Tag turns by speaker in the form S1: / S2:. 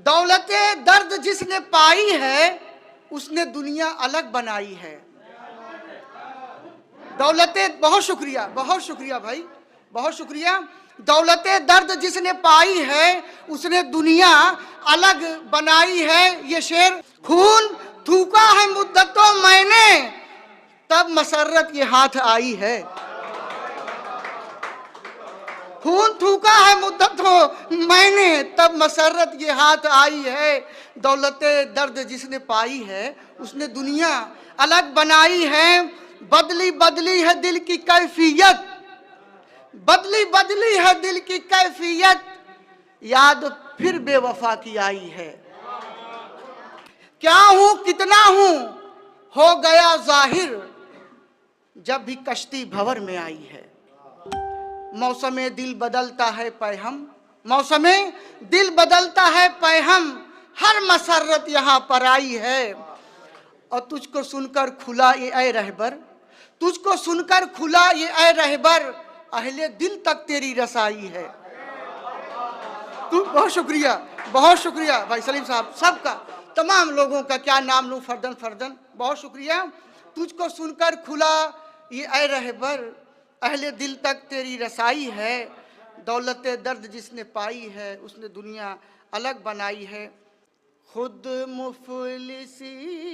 S1: दौलते दर्द जिसने पाई है उसने दुनिया अलग बनाई है। दौलते, बहुत शुक्रिया भाई, बहुत शुक्रिया। दौलते दर्द जिसने पाई है उसने दुनिया अलग बनाई है। ये शेर, खून थूका है मुद्दतों मैंने तब मसर्रत ये हाथ आई है। खून थूका है मुद्दतों मैंने तब मसर्रत ये हाथ आई है। दौलते दर्द जिसने पाई है उसने दुनिया अलग बनाई है। बदली बदली है दिल की कैफियत, बदली बदली है दिल की कैफियत, याद फिर बेवफा की आई है। क्या हूं कितना हूं हो गया जाहिर जब भी कश्ती भंवर में आई है। मौसमे दिल बदलता है पैहम, मौसमे दिल बदलता है पैहम, हर मसर्रत यहाँ पर आई है। और तुझको सुनकर खुला ये ऐ रहबर, तुझको सुनकर खुला ये ऐ रहबर, अहले दिल तक तेरी रसाई है। तू, बहुत शुक्रिया भाई सलीम साहब, सबका, तमाम लोगों का क्या नाम लूं फर्दन फर्दन, बहुत शुक्रिया। तुझको सुनकर खुला ये ऐ रहबर, अहले दिल तक तेरी रसाई है। दौलते दर्द जिसने पाई है उसने दुनिया अलग बनाई है। खुद मुफलिसी